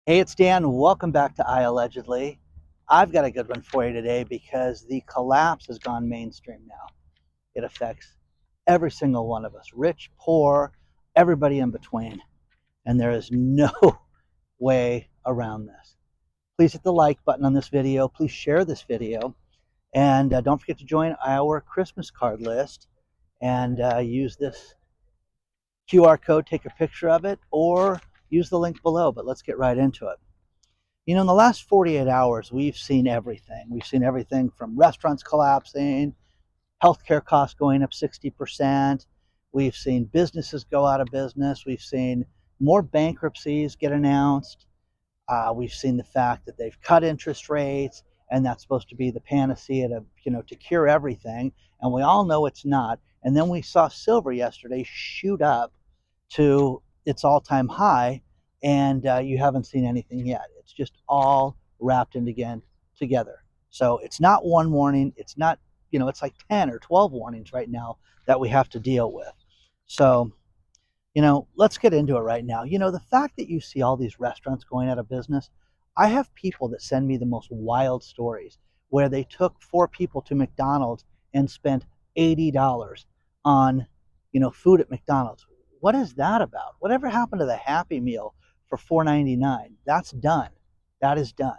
Hey, it's Dan. Welcome back to iAllegedly. I've got a good one for you today because the collapse has gone mainstream now. It affects every single one of us, rich, poor, everybody in between. And there is no way around this. Please hit the like button on this video. Please share this video. And don't forget to join our Christmas card list and use this QR code, take a picture of it, or use the link below. But let's get right into it. In the last 48 hours, we've seen everything. We've seen everything from restaurants collapsing, healthcare costs going up 60%. We've seen businesses go out of business. We've seen more bankruptcies get announced. We've seen the fact that they've cut interest rates, and that's supposed to be the panacea to cure everything. And we all know it's not. And then we saw silver yesterday shoot up to its all-time high, and you haven't seen anything yet. It's just all wrapped in again together. So it's not one warning. It's not, it's like 10 or 12 warnings right now that we have to deal with. So, let's get into it right now. The fact that you see all these restaurants going out of business, I have people that send me the most wild stories where they took four people to McDonald's and spent $80 on, food at McDonald's. What is that about? Whatever happened to the Happy Meal for $4.99? That's done. That is done.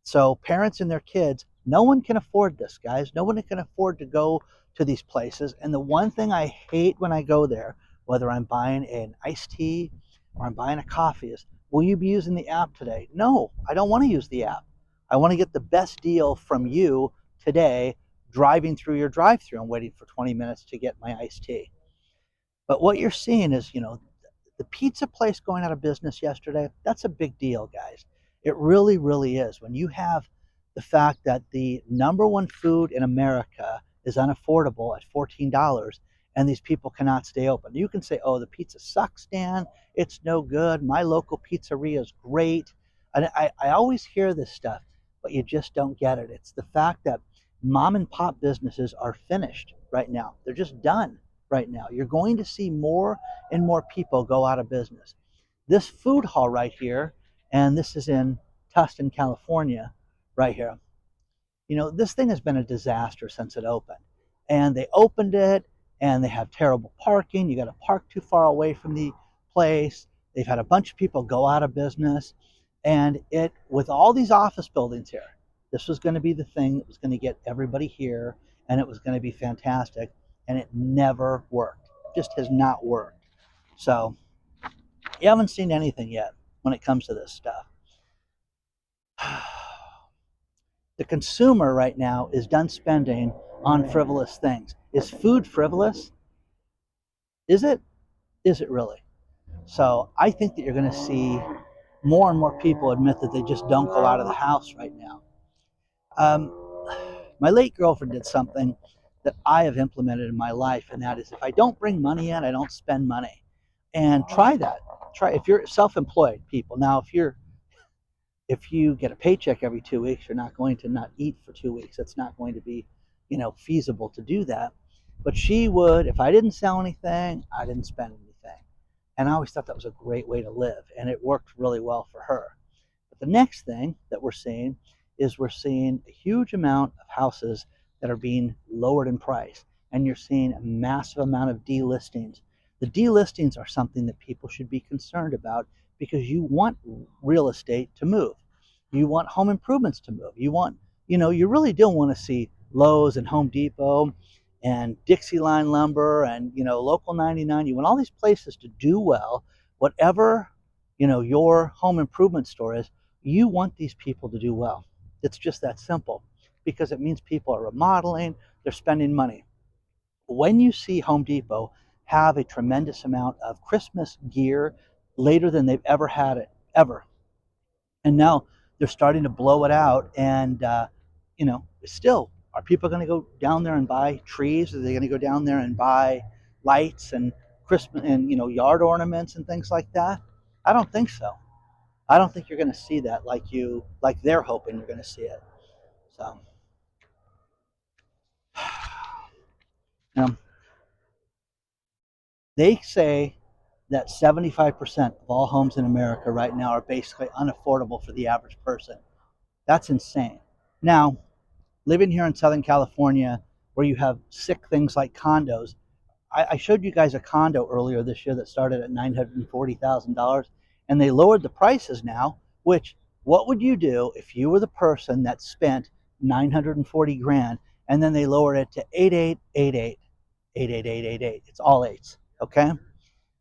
So parents and their kids, no one can afford this, guys. No one can afford to go to these places. And the one thing I hate when I go there, whether I'm buying an iced tea or I'm buying a coffee, is, will you be using the app today? No, I don't want to use the app. I want to get the best deal from you today driving through your drive-through and waiting for 20 minutes to get my iced tea. But what you're seeing is, the pizza place going out of business yesterday, that's a big deal, guys. It really, really is. When you have the fact that the number one food in America is unaffordable at $14 and these people cannot stay open. You can say, oh, the pizza sucks, Dan. It's no good. My local pizzeria is great. And I always hear this stuff, but you just don't get it. It's the fact that mom and pop businesses are finished right now. They're just done right now. You're going to see more and more people go out of business. This food hall right here, and this is in Tustin, California, right here. This thing has been a disaster since it opened. And they opened it, and they have terrible parking. You got to park too far away from the place. They've had a bunch of people go out of business. And with all these office buildings here, this was going to be the thing that was going to get everybody here, and it was going to be fantastic. And it never worked. It just has not worked. So you haven't seen anything yet when it comes to this stuff. The consumer right now is done spending on frivolous things. Is food frivolous? Is it? Is it really? So I think that you're going to see more and more people admit that they just don't go out of the house right now. Um, my late girlfriend did something that I have implemented in my life, and that is, if I don't bring money in, I don't spend money. And try that. Try if you're self-employed people. Now, if you get a paycheck every 2 weeks, you're not going to not eat for 2 weeks. It's not going to be, feasible to do that. But she would, if I didn't sell anything, I didn't spend anything. And I always thought that was a great way to live, and it worked really well for her. But the next thing that we're seeing is we're seeing a huge amount of houses that are being lowered in price, and you're seeing a massive amount of delistings. The delistings are something that people should be concerned about because you want real estate to move. You want home improvements to move. You really don't want to see Lowe's and Home Depot and Dixie Line Lumber and, Local 99. You want all these places to do well, whatever, your home improvement store is. You want these people to do well. It's just that simple because it means people are remodeling, they're spending money. When you see Home Depot have a tremendous amount of Christmas gear later than they've ever had it, ever, and now they're starting to blow it out, and still, are people going to go down there and buy trees? Are they going to go down there and buy lights and Christmas and yard ornaments and things like that? I don't think so. I don't think you're going to see that like they're hoping you're going to see it. So, you know, they say that 75% of all homes in America right now are basically unaffordable for the average person. That's insane. Now, living here in Southern California, where you have sick things like condos, I showed you guys a condo earlier this year that started at $940,000, and they lowered the prices now. Which, what would you do if you were the person that spent 940 grand and then they lowered it to 8888, 88888? It's all eights, okay?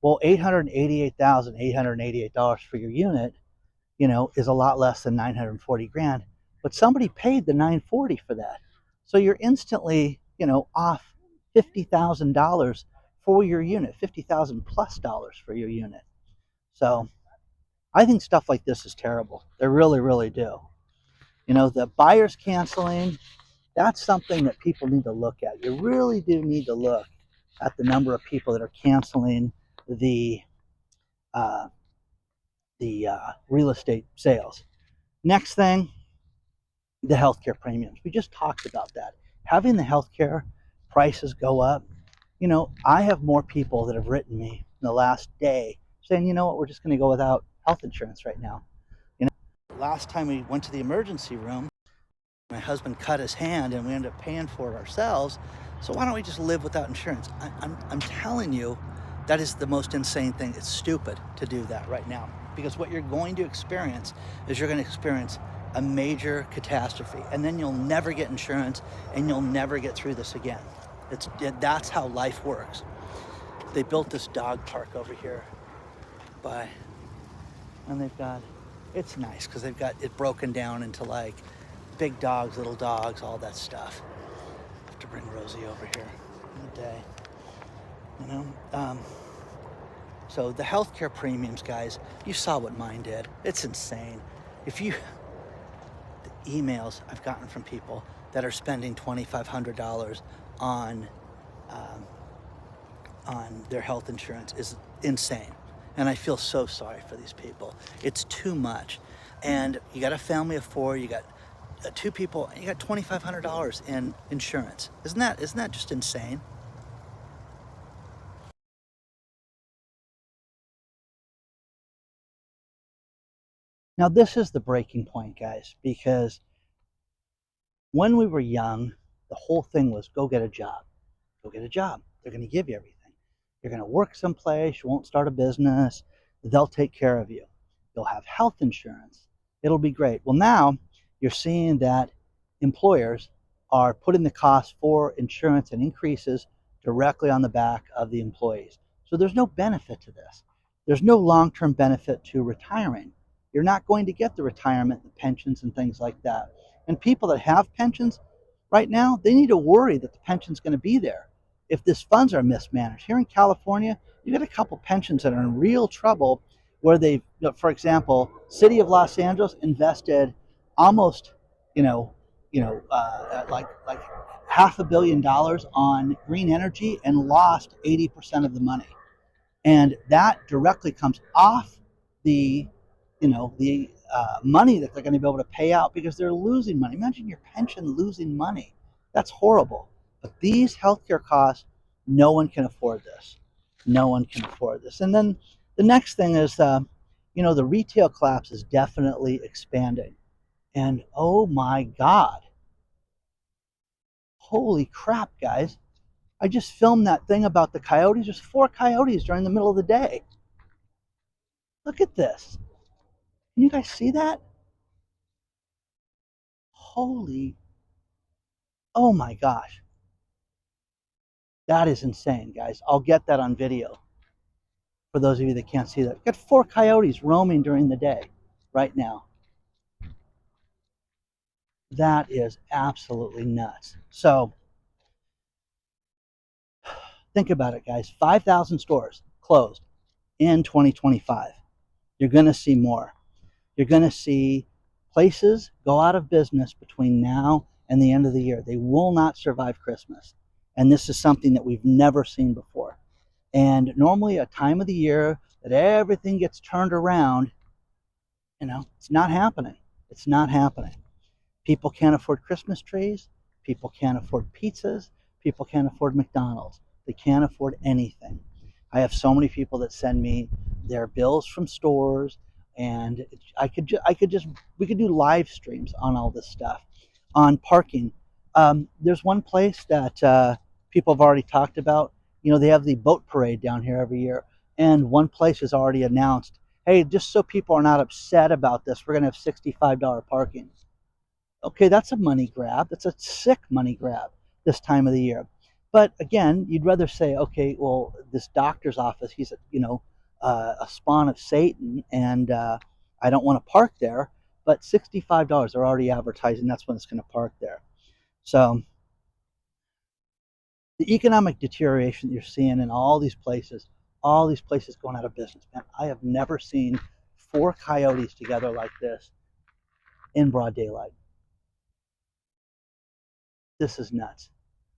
Well, $888,888 for your unit, is a lot less than 940 grand, but somebody paid the 940 for that. So you're instantly, off $50,000 for your unit, 50,000 plus dollars for your unit. So I think stuff like this is terrible. They really, really do. The buyers canceling, that's something that people need to look at. You really do need to look at the number of people that are canceling the uh, real estate sales. Next thing, the healthcare premiums. We just talked about that. Having the healthcare prices go up, I have more people that have written me in the last day saying, you know what, we're just going to go without health insurance right now. Last time we went to the emergency room, my husband cut his hand and we ended up paying for it ourselves. So why don't we just live without insurance? I'm telling you, that is the most insane thing. It's stupid to do that right now, because what you're going to experience is you're going to experience a major catastrophe, and then you'll never get insurance and you'll never get through this again. That's how life works. They built this dog park over here and it's nice because they've got it broken down into like big dogs, little dogs, all that stuff. I have to bring Rosie over here in the day, So the healthcare premiums, guys, you saw what mine did. It's insane. The emails I've gotten from people that are spending $2,500 on their health insurance is insane. And I feel so sorry for these people. It's too much. And you got a family of four, you got two people, and you got $2,500 in insurance. Isn't that just insane? Now, this is the breaking point, guys, because when we were young, the whole thing was go get a job. Go get a job. They're going to give you everything. You're going to work someplace. You won't start a business. They'll take care of you. You'll have health insurance. It'll be great. Well, now you're seeing that employers are putting the cost for insurance and increases directly on the back of the employees. So there's no benefit to this. There's no long-term benefit to retiring. You're not going to get the retirement, the pensions, and things like that. And people that have pensions right now, they need to worry that the pension's going to be there if these funds are mismanaged. Here in California, you got a couple pensions that are in real trouble where they've, for example, City of Los Angeles invested almost, like $500 million on green energy and lost 80% of the money. And that directly comes off the money that they're going to be able to pay out because they're losing money. Imagine your pension losing money. That's horrible. But these healthcare costs, no one can afford this. No one can afford this. And then the next thing is, the retail collapse is definitely expanding. And oh my God, holy crap, guys. I just filmed that thing about the coyotes. There's 4 coyotes during the middle of the day. Look at this. Can you guys see that? Oh my gosh. That is insane, guys. I'll get that on video for those of you that can't see that. We've got 4 coyotes roaming during the day right now. That is absolutely nuts. So think about it, guys. 5,000 stores closed in 2025. You're going to see more. You're going to see places go out of business between now and the end of the year. They will not survive Christmas. And this is something that we've never seen before. And normally a time of the year that everything gets turned around, it's not happening. It's not happening. People can't afford Christmas trees. People can't afford pizzas. People can't afford McDonald's. They can't afford anything. I have so many people that send me their bills from stores, and I could just we could do live streams on all this stuff, on parking. There's one place that people have already talked about. You know, they have the boat parade down here every year, and one place has already announced, hey, just so people are not upset about this, we're going to have $65 parking. Okay, that's a money grab. That's a sick money grab this time of the year. But again, you'd rather say, okay, well, this doctor's office, he's a spawn of Satan, and I don't want to park there. But $65, they're already advertising that's when it's going to park there. So the economic deterioration that you're seeing in all these places going out of business, man. I have never seen four coyotes together like this in broad daylight. This is nuts.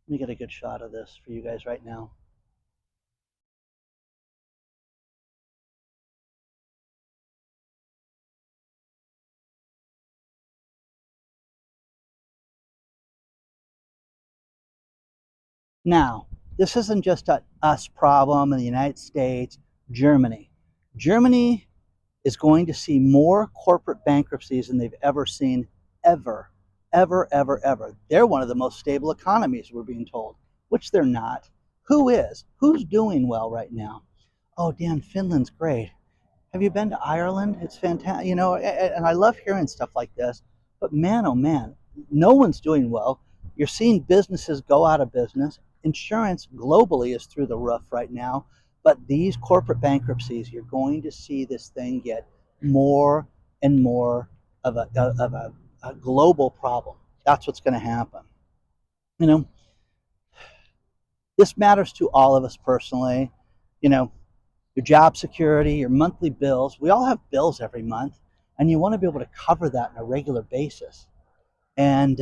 Let me get a good shot of this for you guys right now. Now, this isn't just a us problem in the United States, Germany. Germany is going to see more corporate bankruptcies than they've ever seen, ever, ever. They're one of the most stable economies, we're being told, which they're not. Who is? Who's doing well right now? Oh, Dan, Finland's great. Have you been to Ireland? It's fantastic. You know, and I love hearing stuff like this. But man, oh man, no one's doing well. You're seeing businesses go out of business. Insurance globally is through the roof right now. But these corporate bankruptcies, you're going to see this thing get more and more of a global problem. That's what's going to happen. You know, this matters to all of us personally. You know, your job security, your monthly bills. We all have bills every month, and you want to be able to cover that on a regular basis. And,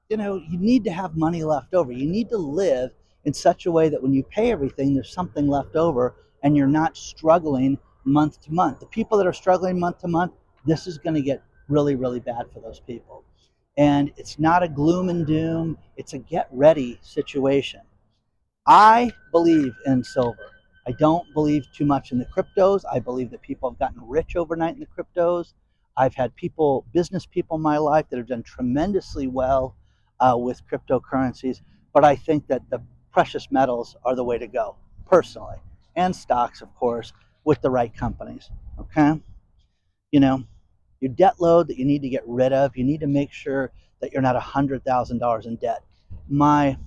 you know, you need to have money left over. You need to live in such a way that when you pay everything, there's something left over and you're not struggling month to month. The people that are struggling month to month, this is going to get really, really bad for those people. And it's not a gloom and doom, it's a get ready situation. I believe in silver. I don't believe too much in the cryptos. I believe that people have gotten rich overnight in the cryptos. I've had people, business people in my life that have done tremendously well with cryptocurrencies, but I think that the precious metals are the way to go, personally, and stocks, of course, with the right companies. Okay? You know, your debt load that you need to get rid of, you need to make sure that you're not $100,000 in debt. My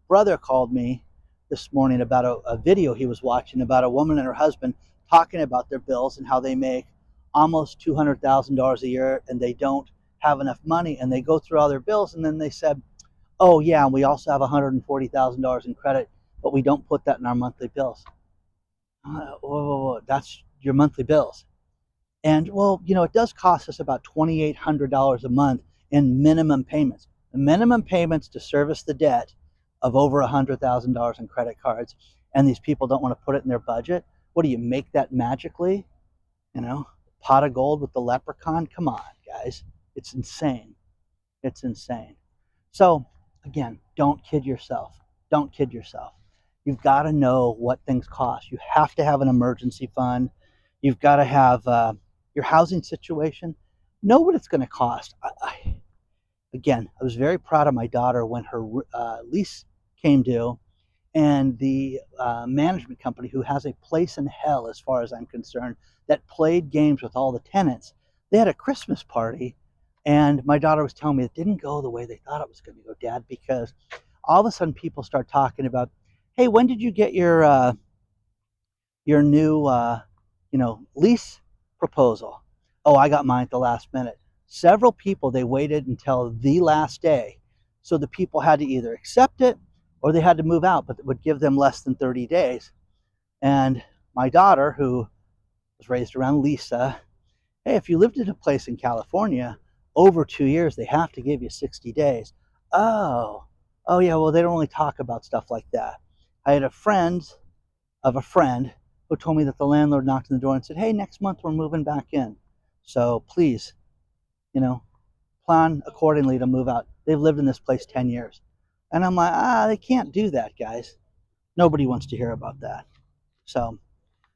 brother called me this morning about a video he was watching about a woman and her husband talking about their bills and how they make almost $200,000 a year and they don't have enough money, and they go through all their bills and then they said, oh yeah, and we also have $140,000 in credit, but we don't put that in our monthly bills. Whoa, whoa, whoa, that's your monthly bills. And well, you know, it does cost us about $2,800 a month in minimum payments. The minimum payments to service the debt of over $100,000 in credit cards, and these people don't want to put it in their budget. What do you make that magically? You know, pot of gold with the leprechaun? Come on, guys. It's insane. It's insane. So, again, don't kid yourself. Don't kid yourself. You've got to know what things cost. You have to have an emergency fund. You've got to have your housing situation. Know what it's going to cost. Again, I was very proud of my daughter when her lease came due, and the management company, who has a place in hell as far as I'm concerned, that played games with all the tenants, they had a Christmas party, and my daughter was telling me it didn't go the way they thought it was going to go, Dad, because all of a sudden people start talking about, hey, when did you get your new lease proposal? Oh, I got mine at the last minute. Several people, they waited until the last day, so the people had to either accept it or they had to move out, but it would give them less than 30 days. And my daughter, who was raised around Lisa, hey, if you lived in a place in California over 2 years, they have to give you 60 days. Oh yeah, well, they don't really talk about stuff like that. I had a friend of a friend who told me that the landlord knocked on the door and said, hey, next month we're moving back in. So please, you know, plan accordingly to move out. They've lived in this place 10 years. And I'm like, they can't do that, guys. Nobody wants to hear about that. So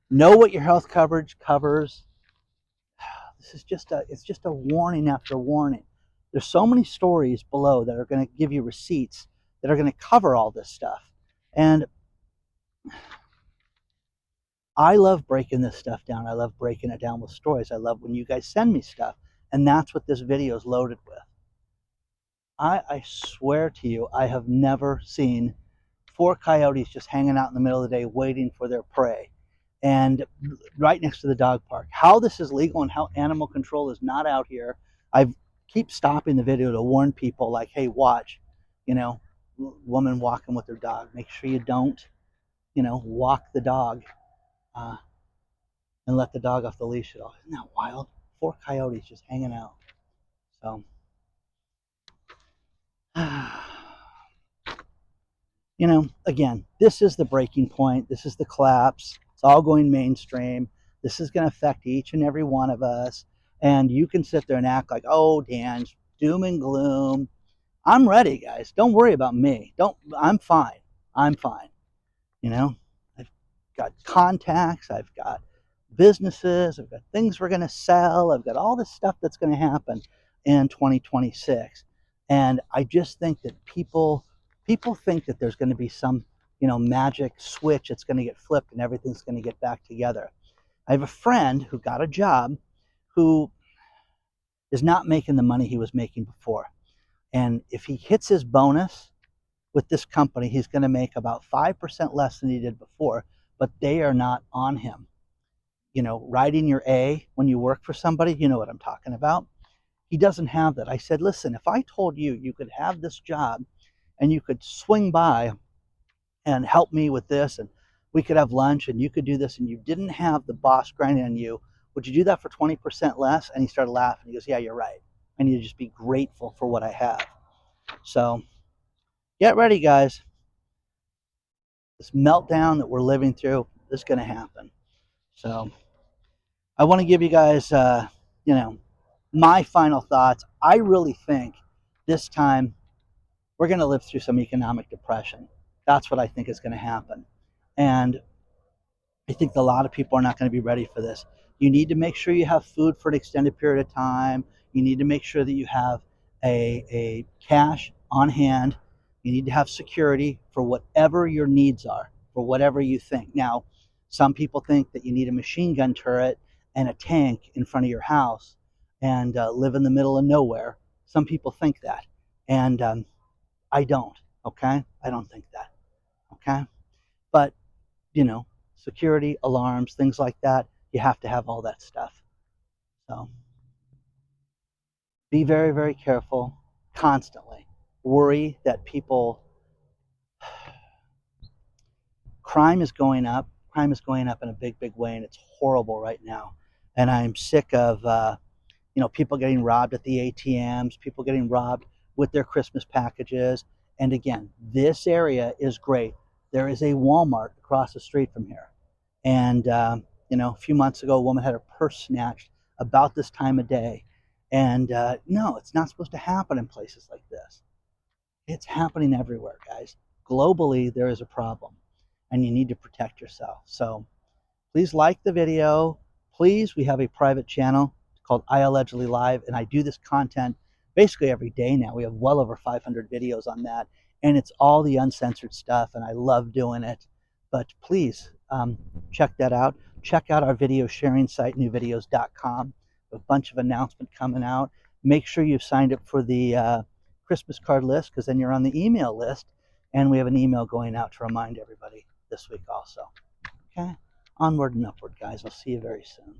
know what your health coverage covers. This is it's just a warning after warning. There's so many stories below that are going to give you receipts that are going to cover all this stuff. And I love breaking this stuff down. I love breaking it down with stories. I love when you guys send me stuff. And that's what this video is loaded with. I swear to you, I have never seen 4 coyotes just hanging out in the middle of the day waiting for their prey, and right next to the dog park. How this is legal and how animal control is not out here. I keep stopping the video to warn people, like, hey, watch, you know, woman walking with her dog. Make sure you don't, walk the dog and let the dog off the leash at all. Isn't that wild? 4 coyotes just hanging out. So again, this is the breaking point. This is the collapse. It's all going mainstream. This is going to affect each and every one of us. And you can sit there and act like, oh, Dan, doom and gloom. I'm ready, guys. Don't worry about me. I'm fine. I'm fine. I've got contacts. I've got businesses. I've got things we're going to sell. I've got all this stuff that's going to happen in 2026. And I just think that people think that there's going to be some, magic switch that's going to get flipped and everything's going to get back together. I have a friend who got a job who is not making the money he was making before. And if he hits his bonus with this company, he's going to make about 5% less than he did before, but they are not on him. Writing your A when you work for somebody, you know what I'm talking about. He doesn't have that. I said, listen, if I told you you could have this job and you could swing by and help me with this, and we could have lunch and you could do this, and you didn't have the boss grinding on you, would you do that for 20% less? And he started laughing. He goes, yeah, you're right. I need to just be grateful for what I have. So get ready, guys. This meltdown that we're living through is going to happen. So I want to give you guys, my final thoughts. I really think this time we're going to live through some economic depression. That's what I think is going to happen. And I think a lot of people are not going to be ready for this. You need to make sure you have food for an extended period of time. You need to make sure that you have a cash on hand. You need to have security for whatever your needs are, for whatever you think. Now, some people think that you need a machine gun turret and a tank in front of your house and live in the middle of nowhere. Some people think that. And I don't, okay? I don't think that, okay? But, security, alarms, things like that, you have to have all that stuff. So be very, very careful constantly. Worry that crime is going up. Crime is going up in a big, big way, and it's horrible right now. And I'm sick of, people getting robbed at the ATMs, people getting robbed with their Christmas packages. And again, this area is great. There is a Walmart across the street from here. And, a few months ago, a woman had her purse snatched about this time of day. And no, it's not supposed to happen in places like this. It's happening everywhere, guys. Globally, there is a problem, and you need to protect yourself. So please like the video. Please, we have a private channel called iAllegedly Live, and I do this content basically every day now. We have well over 500 videos on that, and it's all the uncensored stuff, and I love doing it. But please check that out. Check out our video sharing site, newvideos.com. A bunch of announcements coming out. Make sure you've signed up for the Christmas card list, because then you're on the email list, and we have an email going out to remind everybody this week also. Okay? Onward and upward, guys. I'll see you very soon.